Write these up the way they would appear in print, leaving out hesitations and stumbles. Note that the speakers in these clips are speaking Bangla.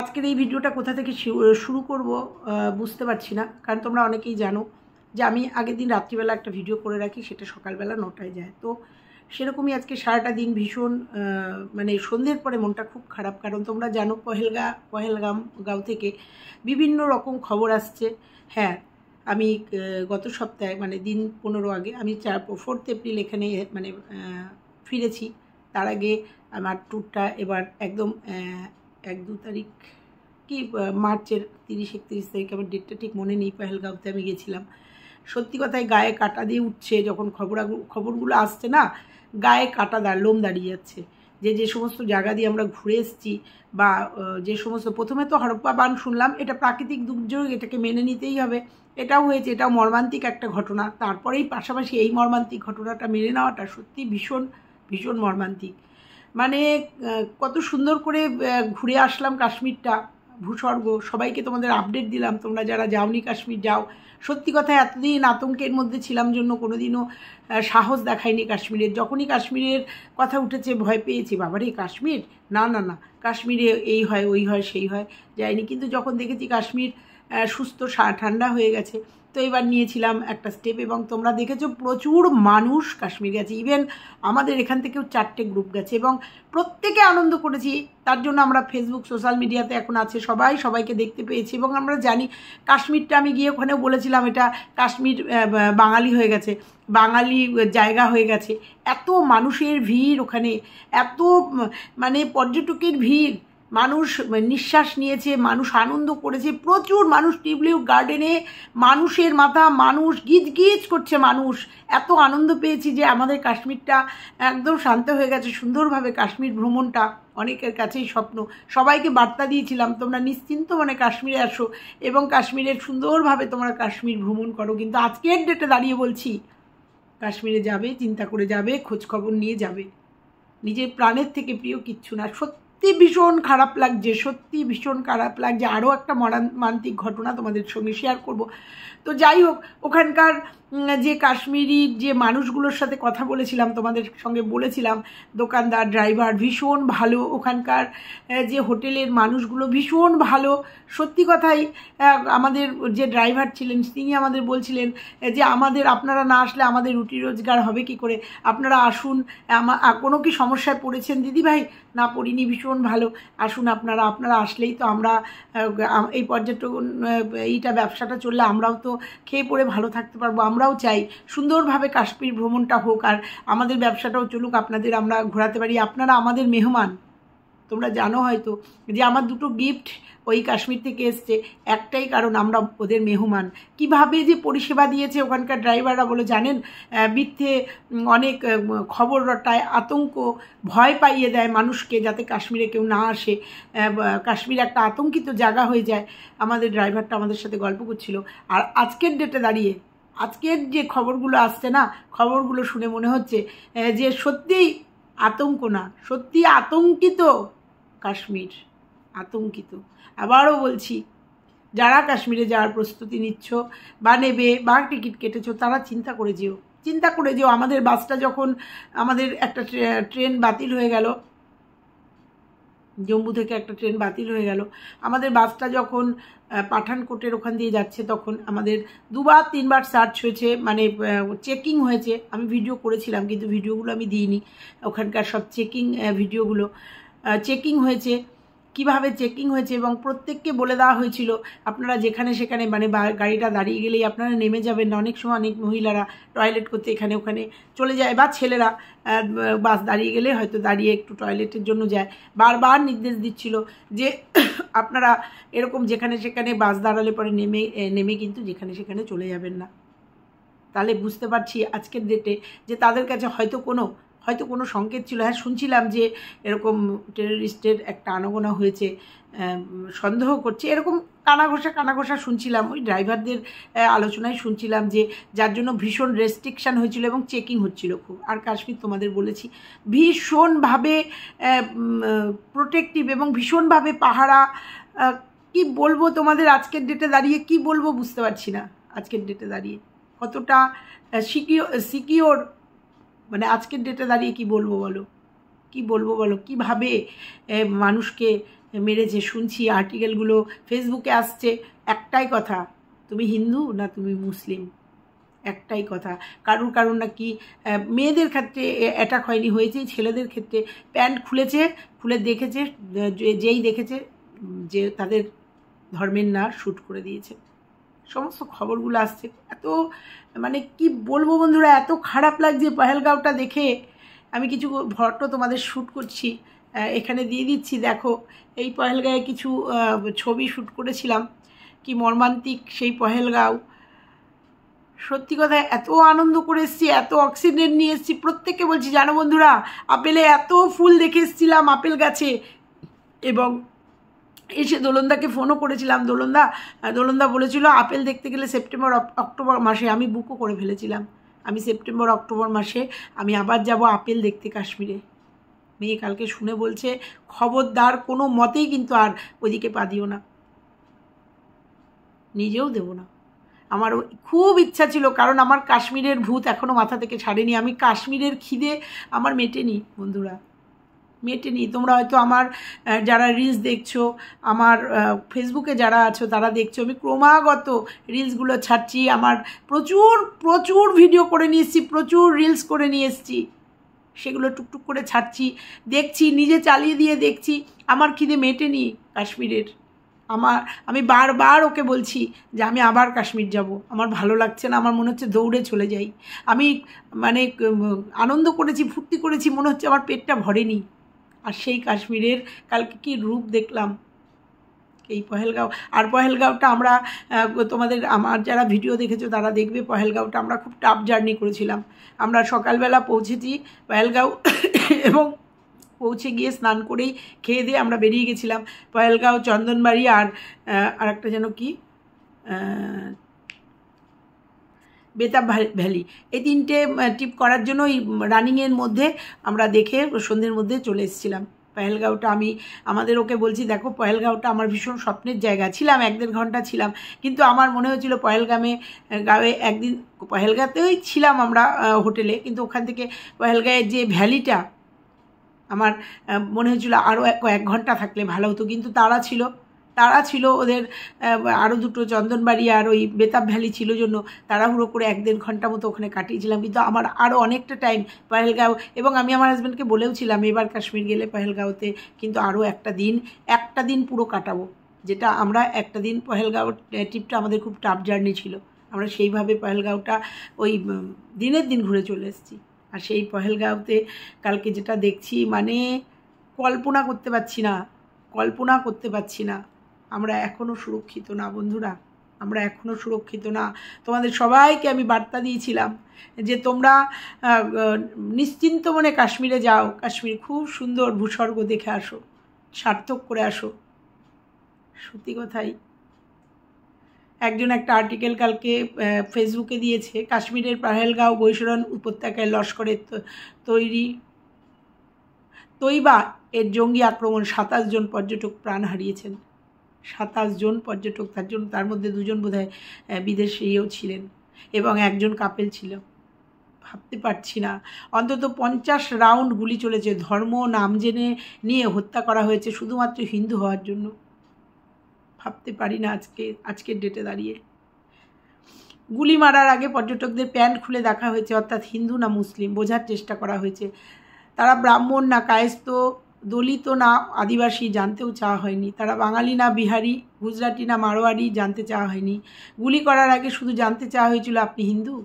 আজকের এই ভিডিওটা কোথা থেকে শুরু করব বুঝতে পারছি না, কারণ তোমরা অনেকেই জানো যে আমি আগের দিন রাত্রিবেলা একটা ভিডিও করে রাখি, সেটা সকালবেলা 9টায় যায়। তো সেরকমই আজকে সারাটা দিন ভীষণ মানে সন্ধ্যের পরে মনটা খুব খারাপ, কারণ তোমরা জানো পহেলগাঁও থেকে বিভিন্ন রকম খবর আসছে। হ্যাঁ, আমি গত সপ্তাহে মানে দিন 15 আগে আমি 4 এপ্রিল এখানে মানে ফিরেছি। তার আগে আমার ট্যুরটা এবার একদম 1-2 তারিখ কি মার্চের 30-31 তারিখ, আমার ডেটটা ঠিক মনে নেই, পহেলগাঁওতে আমি গেছিলাম। সত্যি কথায় গায়ে কাটা দিয়ে উঠছে যখন খবরগুলো আসছে না, গায়ে লোম দাঁড়িয়ে যাচ্ছে। যে সমস্ত জায়গা দিয়ে আমরা ঘুরে এসেছি, বা যে সমস্ত, প্রথমে তো হরপ্পা বান শুনলাম, এটা প্রাকৃতিক দুর্যোগ, এটাকে মেনে নিতেই হবে, এটাও হয়েছে, এটাও মর্মান্তিক একটা ঘটনা। তারপরেই পাশাপাশি এই মর্মান্তিক ঘটনাটা মেনে নেওয়াটা সত্যি ভীষণ ভীষণ মর্মান্তিক। মানে কত সুন্দর করে ঘুরে আসলাম কাশ্মীরটা, ভূস্বর্গ। সবাইকে তোমাদের আপডেট দিলাম, তোমরা যারা যাওনি কাশ্মীর যাও। সত্যি কথা এতদিন আতঙ্কের মধ্যে ছিলাম জন্য কোনোদিনও সাহস দেখায়নি কাশ্মীরের। যখনই কাশ্মীরের কথা উঠেছে ভয় পেয়েছি, বাবারে কাশ্মীর, না না না, কাশ্মীরে এই হয় ওই হয় সেই হয়, যায়নি। কিন্তু যখন দেখেছি কাশ্মীর সুস্থ ঠান্ডা হয়ে গেছে, তো এবার নিয়েছিলাম একটা স্টেপ। এবং তোমরা দেখেছো প্রচুর মানুষ কাশ্মীর গেছে, ইভেন আমাদের এখান থেকেও 4টে গ্রুপ গেছে, এবং প্রত্যেকে আনন্দ করেছি। তার জন্য আমরা ফেসবুক সোশ্যাল মিডিয়াতে এখন আছে, সবাইকে দেখতে পেয়েছি। এবং আমরা জানি কাশ্মীরটা, আমি গিয়ে ওখানেও বলেছিলাম এটা কাশ্মীর বাঙালি হয়ে গেছে, বাঙালি জায়গা হয়ে গেছে। এত মানুষের ভিড় ওখানে, এত মানে পর্যটকের ভিড়, মানুষ নিঃশ্বাস নিয়েছে, মানুষ আনন্দ করেছে, প্রচুর মানুষ। টিউলিপ গার্ডেনে মানুষের মাথা, মানুষ গিজ করছে, মানুষ এত আনন্দ পেয়েছি যে আমাদের কাশ্মীরটা একদম শান্ত হয়ে গেছে সুন্দরভাবে। কাশ্মীর ভ্রমণটা অনেকের কাছেই স্বপ্ন। সবাইকে বার্তা দিয়েছিলাম তোমরা নিশ্চিন্ত মনে কাশ্মীরে আসো এবং কাশ্মীরের সুন্দরভাবে তোমরা কাশ্মীর ভ্রমণ করো। কিন্তু আজকের ডেটে দাঁড়িয়ে বলছি, কাশ্মীরে যাবে চিন্তা করে যাবে, খোঁজখবর নিয়ে যাবে, নিজের প্রাণের থেকে প্রিয় কিচ্ছু না। সত্যি ভীষণ খারাপ লাগছে, সত্যি ভীষণ খারাপ লাগছে। আরও একটা মর্মান্তিক ঘটনা তোমাদের সঙ্গে শেয়ার করব। তো যাই হোক, ওখানকার যে কাশ্মীরি যে মানুষগুলোর সাথে কথা বলেছিলাম, তোমাদের সঙ্গে বলেছিলাম, দোকানদার, ড্রাইভার ভীষণ ভালো। ওখানকার যে হোটেলের মানুষগুলো ভীষণ ভালো। সত্যি কথাই আমাদের যে ড্রাইভার ছিলেন তিনি আমাদের বলছিলেন যে আপনারা না আসলে আমাদের রুটি রোজগার হবে কি করে, আপনারা আসুন। কোনো কি সমস্যায় পড়েছেন দিদিভাই? না পড়িনি, ভীষণ ভালো, আসুন আপনারা আসলেই তো আমরা এই পর্যটন এইটা ব্যবসাটা চললে আমরাও তো খেয়ে পড়ে ভালো থাকতে পারবো। আমরাও চাই সুন্দরভাবে কাশ্মীর ভ্রমণটা হোক, আর আমাদের ব্যবসাটাও চলুক, আপনাদের আমরা ঘোরাতে পারি। আপনারা আমাদের মেহমান। তোমরা জানো হয়তো যে আমার 2টো গিফট ওই কাশ্মীর থেকে এসছে, একটাই কারণ আমরা ওদের মেহমান। কিভাবে যে পরিষেবা দিয়েছে ওখানকার ড্রাইভাররা বলে জানেন, মিথ্যে অনেক খবর রটায়, আতঙ্ক, ভয় পাইয়ে দেয় মানুষকে যাতে কাশ্মীরে কেউ না আসে, কাশ্মীর একটা আতঙ্কিত জায়গা হয়ে যায়। আমাদের ড্রাইভারটা আমাদের সাথে গল্প করছিল। আর আজকের ডেটে দাঁড়িয়ে আজকের যে খবরগুলো আসছে না, খবরগুলো শুনে মনে হচ্ছে যে সত্যিই আতঙ্ক না, সত্যি আতঙ্কিত কাশ্মীর, আতঙ্কিত। আবারও বলছি, যারা কাশ্মীরে যাওয়ার প্রস্তুতি নিচ্ছ বা নেবে বা টিকিট কেটেছো, তারা চিন্তা করে যেও। আমাদের বাসটা যখন, আমাদের একটা ট্রেন বাতিল হয়ে গেল, জম্মু থেকে একটা ট্রেন বাতিল হয়ে গেল, আমাদের বাসটা যখন পাঠানকোটের ওখান দিয়ে যাচ্ছে, তখন আমাদের 2-3বার সার্চ হয়েছে, মানে চেকিং হয়েছে। আমি ভিডিও করেছিলাম কিন্তু ভিডিওগুলো আমি দিইনি, ওখানকার সব চেকিং ভিডিওগুলো চেকিং হয়েছে, কিভাবে চেকিং হয়েছে। এবং প্রত্যেককে বলে দেওয়া হয়েছিল আপনারা যেখানে সেখানে, মানে গাড়িটা দাঁড়িয়ে গেলেই আপনারা নেমে যাবেন না। অনেক সময় অনেক মহিলারা টয়লেট করতে এখানে ওখানে চলে যায়, বা ছেলেরা বাস দাঁড়িয়ে গেলে হয়তো দাঁড়িয়ে একটু টয়লেটের জন্য যায়। বারবার নির্দেশ দিচ্ছিল যে আপনারা এরকম যেখানে সেখানে বাস দাঁড়ালে পরে নেমে কিন্তু যেখানে সেখানে চলে যাবেন না। তাহলে বুঝতে পারছি আজকের ডেটে যে তাদের কাছে হয়তো কোনো সংকেত ছিল। হ্যাঁ, শুনছিলাম যে এরকম টেররিস্টের একটা আনাগোনা হয়েছে, সন্দেহ করছে, এরকম কানাঘোষা শুনছিলাম। ওই ড্রাইভারদের আলোচনায় শুনছিলাম যে যার জন্য ভীষণ রেস্ট্রিকশান হয়েছিল এবং চেকিং হচ্ছিল খুব। আর কাশ্মীর তোমাদের বলেছি ভীষণভাবে প্রোটেক্টিভ এবং ভীষণভাবে পাহারা। কি বলবো তোমাদের, আজকের ডেটে দাঁড়িয়ে কি বলবো বুঝতে পারছি না। আজকের ডেটে দাঁড়িয়ে কতটা সিকিওর, মানে আজকের ডেটে দাঁড়িয়ে কি বলবো বলো, কিভাবে মানুষকে মেরেছে শুনছি, আর্টিকেলগুলো ফেসবুকে আসছে। একটাই কথা, তুমি হিন্দু না তুমি মুসলিম, একটাই কথা। কারুর নাকি মেয়েদের ক্ষেত্রে অ্যাটাক হয়নি, হয়েছেই ছেলেদের ক্ষেত্রে। প্যান্ট খুলে দেখেছে, যেই দেখেছে যে তাদের ধর্মের না, শ্যুট করে দিয়েছে। সমস্ত খবরগুলো আসছে। এত মানে কি বলবো বন্ধুরা, এত খারাপ লাগছে পহেলগাঁওটা দেখে। আমি কিছু ফটো তোমাদের শ্যুট করছি, এখানে দিয়ে দিচ্ছি, দেখো। এই পহেলগাঁয়ে কিছু ছবি শ্যুট করেছিলাম, কি মর্মান্তিক সেই পহেলগাঁও। সত্যি কথা, এত আনন্দ করে এসেছি, এত অক্সিজেন নিয়ে এসেছি। প্রত্যেককে বলছি, জানো বন্ধুরা, আপেলে এত ফুল দেখে এসেছিলাম আপেল গাছে। এবং এসে দোলনদাকে ফোনও করেছিলাম। দোলনদা বলেছিল আপেল দেখতে গেলে সেপ্টেম্বর অক্টোবর মাসে। আমি বুকও করে ফেলেছিলাম, আমি সেপ্টেম্বর অক্টোবর মাসে আমি আবার যাব আপেল দেখতে কাশ্মীরে। মেয়ে কালকে শুনে বলছে, খবরদার কোনো মতেই কিন্তু আর ওইদিকে পা দিও না, নিজেও দেবো না। আমার খুব ইচ্ছা ছিল, কারণ আমার কাশ্মীরের ভূত এখনও মাথা থেকে ছাড়েনি। আমি কাশ্মীরের খিদে আমার মেটেনি বন্ধুরা, মেটেনি। তোমরা হয়তো আমার যারা রিলস দেখছো, আমার ফেসবুকে যারা আছো তারা দেখছো, আমি ক্রমাগত রিলসগুলো ছাড়ছি। আমার প্রচুর ভিডিও করে নিয়ে এসেছি, প্রচুর রিলস করে নিয়ে এসেছি, সেগুলো টুকটুক করে ছাড়ছি, দেখছি, নিজে চালিয়ে দিয়ে দেখছি। আমার খিদে মেটেনি কাশ্মীরের। আমি বারবার ওকে বলছি যে আমি আবার কাশ্মীর যাব, আমার ভালো লাগছে না, আমার মনে হচ্ছে দৌড়ে চলে যাই। আমি মানে আনন্দ করেছি, ফুর্তি করেছি, মনে হচ্ছে আমার পেটটা ভরেনি। আর সেই কাশ্মীরের কালকে কি রূপ দেখলাম, এই পহেলগাঁও। আর পহেলগাঁওটা আমরা আমার যারা ভিডিও দেখেছো তারা দেখবে, পহেলগাঁওটা আমরা খুব টাফ জার্নি করেছিলাম। আমরা সকালবেলা পৌঁছেছি পহেলগাঁও এবং পৌঁছে গিয়ে স্নান করেই খেয়ে দিয়ে আমরা বেরিয়ে গেছিলাম। পহেলগাঁও, চন্দনবাড়ি আর একটা যেন কি বেতাব ভ্যালি, এই তিনটে ট্রিপ করার জন্য ওই রানিংয়ের মধ্যে আমরা দেখে সন্ধ্যের মধ্যে চলে এসেছিলাম। পহেলগাঁওটা আমাদের ওকে বলছি, দেখো পহেলগাঁওটা আমার ভীষণ স্বপ্নের জায়গা। ছিলাম 1-1.5 ঘন্টা ছিলাম, কিন্তু আমার মনে হয়েছিল গাঁয়ে একদিন, পহেলগাঁওতেই ছিলাম আমরা হোটেলে, কিন্তু ওখান থেকে পহেলগাঁয়ের যে ভ্যালিটা আমার মনে হয়েছিল আরও 1 ঘন্টা থাকলে ভালো হতো। কিন্তু তারা ছিল ওদের আরও 2টো চন্দনবাড়ি আর ওই বেতাব ভ্যালি ছিল জন্য তাড়াহুড়ো করে 1-1.5 ঘন্টা মতো ওখানে কাটিয়েছিলাম। কিন্তু আমার আরও অনেকটা টাইম পহেলগাঁও, এবং আমি আমার হাজব্যান্ডকে বলেওছিলাম এবার কাশ্মীর গেলে পহেলগাঁওতে কিন্তু আরও একটা দিন পুরো কাটাবো। যেটা আমরা একটা দিন, পহেলগাঁও ট্রিপটা আমাদের খুব টাফ জার্নি ছিল, আমরা সেইভাবে পহেলগাঁওটা ওই দিনের দিন ঘুরে চলে এসেছি। আর সেই পহেলগাঁওতে কালকে যেটা দেখছি, মানে কল্পনা করতে পারছি না। আমরা এখনও সুরক্ষিত না বন্ধুরা, আমরা এখনও সুরক্ষিত না। তোমাদের সবাইকে আমি বার্তা দিয়েছিলাম যে তোমরা নিশ্চিন্ত মনে কাশ্মীরে যাও, কাশ্মীর খুব সুন্দর, ভূস্বর্গ দেখে আসো, সার্থক করে আসো। সত্যি কথাই। একজন একটা আর্টিকেল কালকে ফেসবুকে দিয়েছে, কাশ্মীরের পহেলগাঁও বৈশরণ উপত্যকায় লস্করের তৈবা এর জঙ্গি আক্রমণ, 27 জন পর্যটক প্রাণ হারিয়েছেন। 27 জন পর্যটক, তার মধ্যে 2 জন বোধহয় বিদেশিও ছিলেন এবং 1 জন কাপেল ছিল। ভাবতে পারছি না, অন্তত 50 রাউন্ড গুলি চলেছে, ধর্ম নাম জেনে নিয়ে হত্যা করা হয়েছে শুধুমাত্র হিন্দু হওয়ার জন্য। ভাবতে পারি না আজকের ডেটে দাঁড়িয়ে। গুলি মারার আগে পর্যটকদের প্যান্ট খুলে দেখা হয়েছে, অর্থাৎ হিন্দু না মুসলিম বোঝার চেষ্টা করা হয়েছে। তারা ব্রাহ্মণ না কায়স্থ, দলিত না আদিবাসী জানতেও চাওয়া হয়নি। তারা বাঙালি না বিহারি, গুজরাটি না মারোয়ারি জানতে চাওয়া হয়নি। গুলি করার আগে শুধু জানতে চাওয়া হয়েছিল আপনি হিন্দু।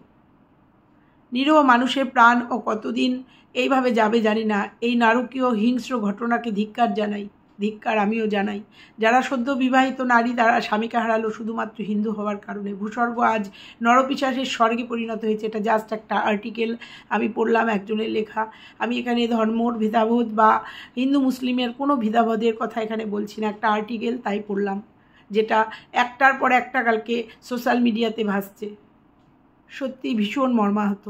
নিরীহ মানুষের প্রাণ ও কতদিন এইভাবে যাবে জানি না। এই নারকীয় হিংস্র ঘটনাকে ধিক্কার আমিও জানাই। যারা সদ্য বিবাহিত নারী তারা স্বামীকে হারালো শুধুমাত্র হিন্দু হওয়ার কারণে। ভূস্বর্গ আজ নরপিশাচের স্বর্গে পরিণত হয়েছে। এটা জাস্ট একটা আর্টিকেল আমি পড়লাম, একজনের লেখা। আমি এখানে ধর্মর ভেদাভেদ বা হিন্দু মুসলিমের কোনো ভেদাভেদের কথা এখানে বলছি না, একটা আর্টিকেল তাই পড়লাম, যেটা একটার পর একটা কালকে সোশ্যাল মিডিয়াতে ভাসছে। সত্যি ভীষণ মর্মাহত।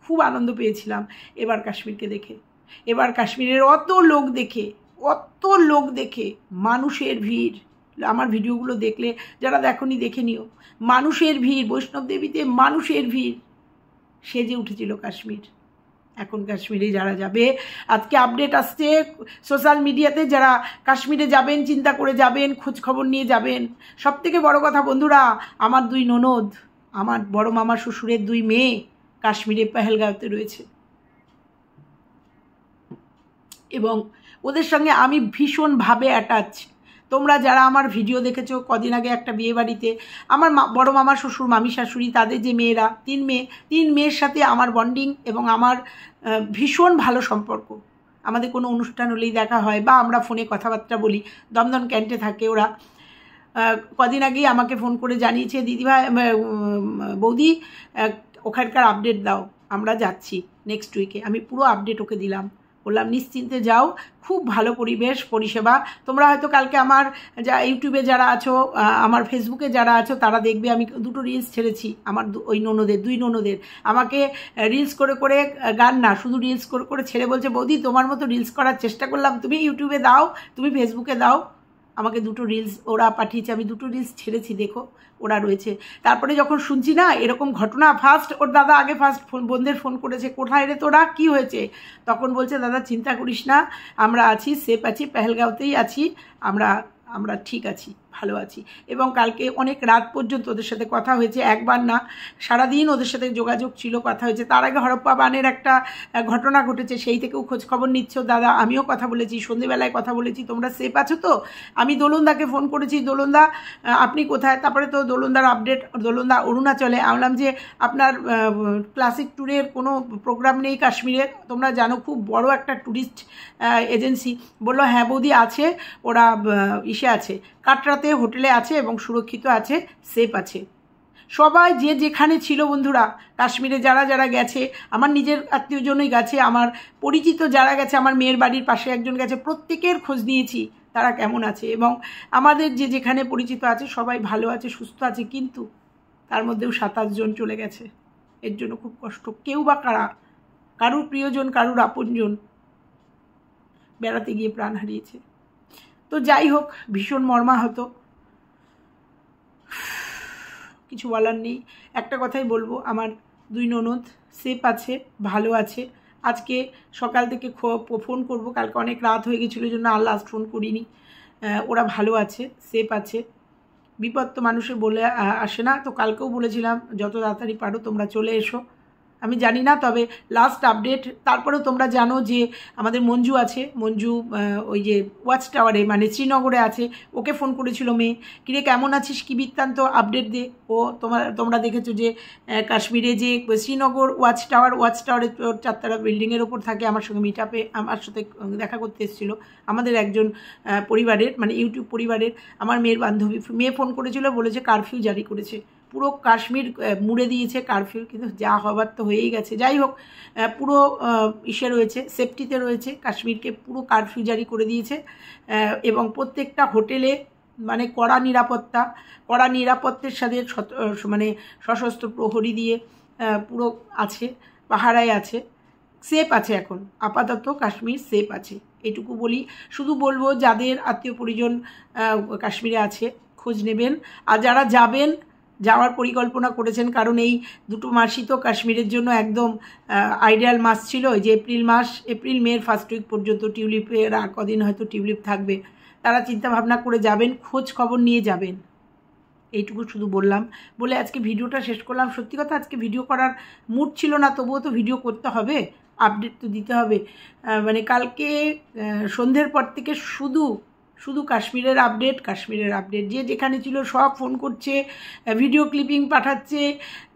খুব আনন্দ পেয়েছিলাম এবার কাশ্মীরকে দেখে, এবার কাশ্মীরের অত লোক দেখে, মানুষের ভিড়। আমার ভিডিওগুলো দেখলে যারা দেখোনি দেখে নিও, মানুষের ভিড়, বৈষ্ণব দেবীতে মানুষের ভিড় সেজে উঠেছিল কাশ্মীর। এখন কাশ্মীরে যারা যাবে, আজকে আপডেট আসছে সোশ্যাল মিডিয়াতে, যারা কাশ্মীরে যাবেন চিন্তা করে যাবেন, খোঁজ খবর নিয়ে যাবেন। সবথেকে বড় কথা বন্ধুরা, আমার 2 ননদ, আমার বড় মামা শ্বশুরের 2 মেয়ে কাশ্মীরে পেহেলগাঁওতে রয়েছে, এবং ওদের সঙ্গে আমি ভীষণভাবে অ্যাটাচ। তোমরা যারা আমার ভিডিও দেখেছো, কদিন আগে একটা বিয়ে বাড়িতে আমার বড় মামা শ্বশুর, মামি শাশুড়ি, তাদের যে মেয়েরা, 3 মেয়ের সাথে আমার বন্ডিং এবং আমার ভীষণ ভালো সম্পর্ক। আমাদের কোনো অনুষ্ঠান হলেই দেখা হয়, বা আমরা ফোনে কথাবার্তা বলি। দমদম ক্যান্টে থাকে ওরা। কদিন আগেই আমাকে ফোন করে জানিয়েছে, দিদিভাই, বৌদি ওখানকার আপডেট দাও, আমরা যাচ্ছি নেক্সট উইকে। আমি পুরো আপডেট ওকে দিলাম, বললাম নিশ্চিন্তে যাও, খুব ভালো পরিবেশ পরিষেবা। তোমরা হয়তো কালকে আমার ইউটিউবে যারা আছো, আমার ফেসবুকে যারা আছো, তারা দেখবে আমি 2টো রিলস ছেড়েছি আমার ওই ননদের, 2 ননদের। আমাকে রিলস করে করে, গান না, শুধু রিলস করে করে ছেড়ে বলছে, বৌদি তোমার মতো রিলস করার চেষ্টা করলাম, তুমি ইউটিউবে দাও, তুমি ফেসবুকে দাও। আমাকে 2টো রিলস ওরা পাঠিয়েছে, আমি 2টো রিলস ছেড়েছি, দেখো ওরা রয়েছে। তারপরে যখন শুনছি না এরকম ঘটনা, ফার্স্ট ওর দাদা আগে বোনদের ফোন করেছে, কোথায় রে তোরা, কী হয়েছে? তখন বলছে, দাদা চিন্তা করিস না, আমরা আছি, সেফ আছি, পেহেলগাঁওতেই আছি, আমরা ঠিক আছি, ভালো আছি। এবং কালকে অনেক রাত পর্যন্ত ওদের সাথে কথা হয়েছে, একবার না, সারাদিন ওদের সাথে যোগাযোগ ছিল, কথা হয়েছে। তার আগে হরপ্পা বানের একটা ঘটনা ঘটেছে, সেই থেকেও খোঁজ খবর নিচ্ছ দাদা, আমিও কথা বলেছি, সন্ধেবেলায় কথা বলেছি, তোমরা সেফ আছো তো? আমি দোলনদাকে ফোন করেছি, দোলনদা আপনি কোথায়? তারপরে তো দোলনদার আপডেট, দোলনদা অরুণাচলে। আমলাম যে আপনার ক্লাসিক ট্যুরের কোনো প্রোগ্রাম নেই কাশ্মীরে? তোমরা জানো খুব বড় একটা ট্যুরিস্ট এজেন্সি। বললো হ্যাঁ বৌদি আছে, ওরা ইসে আছে, কাটরাতে হোটেলে আছে এবং সুরক্ষিত আছে, সেফ আছে। সবাই যে যেখানে ছিল বন্ধুরা, কাশ্মীরে যারা যারা গেছে, আমার নিজের আত্মীয়জনই গেছে, আমার পরিচিত যারা গেছে, আমার মেয়ের বাড়ির পাশে একজন গেছে, প্রত্যেকের খোঁজ নিয়েছি তারা কেমন আছে। এবং আমাদের যে যেখানে পরিচিত আছে সবাই ভালো আছে, সুস্থ আছে। কিন্তু তার মধ্যেও 27 জন চলে গেছে। এর জন্য খুব কষ্ট। কেউ বা কারুর প্রিয়জন, কারুর আপনজন বেড়াতে গিয়ে প্রাণ হারিয়েছে। তো যাই হোক, ভীষণ মর্মাহত, কিছু বলার নেই। একটা কথাই বলবো, আমার 2 ননদ সেফ আছে, ভালো আছে। আজকে সকাল থেকে ফোন করব, কালকে অনেক রাত হয়ে গেছিলো জন্য আর লাস্ট ফোন করিনি। ওরা ভালো আছে, সেফ আছে। বিপদ তো মানুষের বলে আসে না, তো কালকেও বলেছিলাম যত তাড়াতাড়ি পারো তোমরা চলে এসো। আমি জানি না, তবে লাস্ট আপডেট। তারপরেও তোমরা জানো যে আমাদের মঞ্জু আছে, মঞ্জু ওই যে ওয়াচ টাওয়ারে মানে শ্রীনগরে আছে, ওকে ফোন করেছিল মেয়ে, কিরে কেমন আছিস, কী বৃত্তান্ত, আপডেট দে। ও তোমরা দেখেছো যে কাশ্মীরে যে শ্রীনগর ওয়াচ টাওয়ারে 4 তলা বিল্ডিংয়ের ওপর থাকে, আমার সঙ্গে মিট আপে আমার সাথে দেখা করতে এসেছিলো আমাদের একজন পরিবারের, মানে ইউটিউব পরিবারের আমার মেয়ের বান্ধবী। মেয়ে ফোন করেছিল, বলেছে কারফিউ জারি করেছে, পুরো কাশ্মীর মুড়ে দিয়েছে কারফিউ, কিন্তু যা হবার তো হয়েই গেছে। যাই হোক, পুরো ইসে রয়েছে, সেফটিতে রয়েছে, কাশ্মীরকে পুরো কারফিউ জারি করে দিয়েছে। এবং প্রত্যেকটা হোটেলে মানে কড়া নিরাপত্তার সাথে মানে সশস্ত্র প্রহরী দিয়ে পুরো আছে, পাহারায় আছে, সেফ আছে। এখন আপাতত কাশ্মীর সেফ আছে, এটুকু বলি। শুধু বলবো যাদের আত্মীয় পরিজন কাশ্মীরে আছে খোঁজ নেবেন, আর যারা যাওয়ার পরিকল্পনা করেছেন, কারণ এই 2 মাসই তো কাশ্মীরের জন্য একদম আইডিয়াল মাস ছিল। যে এপ্রিল মের ফার্স্ট উইক পর্যন্ত টিউলিপের আর কদিন হয়তো টিউলিপ থাকবে, তারা চিন্তা ভাবনা করে যাবেন, খোঁজ খবর নিয়ে যাবেন। এইটুকু শুধু বললাম, বলে আজকে ভিডিওটা শেষ করলাম। সত্যি কথা আজকে ভিডিও করার মুড ছিল না, তবুও তো ভিডিও করতে হবে, আপডেট তো দিতে হবে। মানে কালকে সন্ধ্যের পর থেকে শুধু কাশ্মীরের আপডেট, যে যেখানে ছিল সব ফোন করছে, ভিডিও ক্লিপিং পাঠাচ্ছে,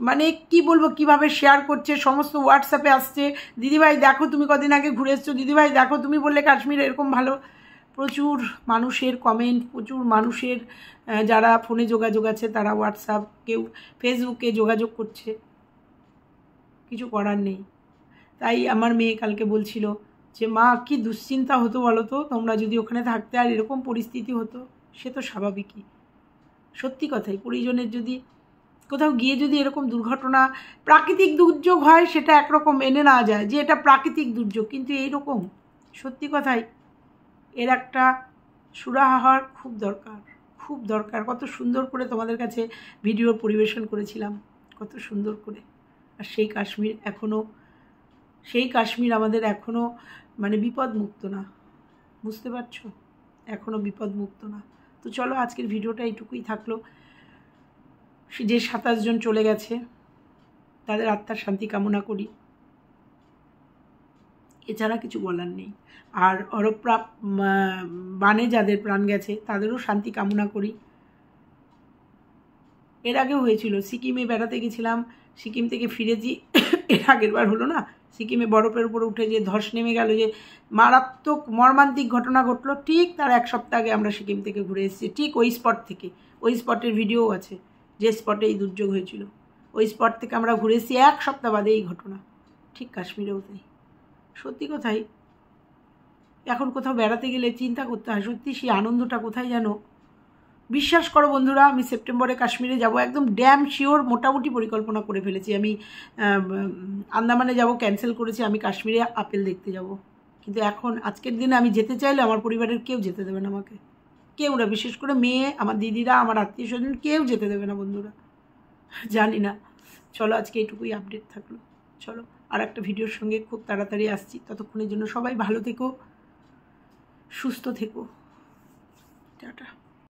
মানে কি বলবো, কিভাবে শেয়ার করছে, সমস্ত হোয়াটসঅ্যাপে আসছে, দিদিভাই দেখো তুমি কদিন আগে ঘুরে এসছো, দিদিভাই দেখো তুমি বললে কাশ্মীর এরকম ভালো। প্রচুর মানুষের কমেন্ট, প্রচুর মানুষের যারা ফোনে যোগাযোগ আছে তারা হোয়াটসঅ্যাপ, কেউ ফেসবুকে যোগাযোগ করছে, কিছু করার নেই। তাই আমার মেয়ে কালকে বলছিল যে মা কি দুশ্চিন্তা হতো বলো তো, তোমরা যদি ওখানে থাকতে আর এরকম পরিস্থিতি হতো। সে তো স্বাভাবিকই, সত্যি কথাই, পরিজনের যদি কোথাও গিয়ে যদি এরকম দুর্ঘটনা, প্রাকৃতিক দুর্যোগ হয় সেটা একরকম মেনে নেওয়া যায় যে এটা প্রাকৃতিক দুর্যোগ, কিন্তু এইরকম সত্যি কথাই এর একটা সুরাহা হওয়ার খুব দরকার। কত সুন্দর করে তোমাদের কাছে ভিডিও পরিবেশন করেছিলাম, কত সুন্দর করে। আর সেই কাশ্মীর এখনও সেই কাশ্মীর আমাদের এখনও মানে বিপদমুক্ত না, বুঝতে পারছো, এখনও বিপদমুক্ত না। তো চলো আজকের ভিডিওটা এইটুকুই থাকলো। যে 27 জন চলে গেছে তাদের আত্মার শান্তি কামনা করি, এছাড়া কিছু বলার নেই। আর বানে যাদের প্রাণ গেছে তাদেরও শান্তি কামনা করি। এর আগেও হয়েছিল, সিকিমে বেড়াতে গেছিলাম, সিকিম থেকে ফিরেছি, এর আগের বার হলো না, সিকিমে বরফের উপরে উঠে যে ধস নেমে গেল, যে মারাত্মক মর্মান্তিক ঘটনা ঘটলো, ঠিক তার 1 সপ্তাহ আগে আমরা সিকিম থেকে ঘুরে এসেছি, ঠিক ওই স্পট থেকে। ওই স্পটের ভিডিও আছে, যে স্পটে এই দুর্যোগ হয়েছিল, ওই স্পট থেকে আমরা ঘুরে এসেছি 1 সপ্তাহ বাদে এই ঘটনা। ঠিক কাশ্মীরেও তাই। সত্যি কথাই, এখন কোথাও বেড়াতে গেলে চিন্তা করতে হয় সত্যি সেই আনন্দটা কোথায় যেন। বিশ্বাস করো বন্ধুরা, আমি সেপ্টেম্বরে কাশ্মীরে যাব, একদম ড্যাম শিওর, মোটামুটি পরিকল্পনা করে ফেলেছি। আমি আন্দামানে যাব, ক্যান্সেল করেছি, আমি কাশ্মীরে আপেল দেখতে যাব। কিন্তু এখন আজকের দিনে আমি যেতে চাইলে আমার পরিবারের কেউ যেতে দেবে না আমাকে, কেউ না, বিশেষ করে মেয়ে, আমার দিদিরা, আমার আত্মীয় স্বজন, কেউ যেতে দেবে না বন্ধুরা, জানি না। চলো আজকে এইটুকুই আপডেট থাকলো। চলো আর একটা ভিডিওর সঙ্গে খুব তাড়াতাড়ি আসছি, ততক্ষণের জন্য সবাই ভালো থেকো, সুস্থ থেকো, টাটা।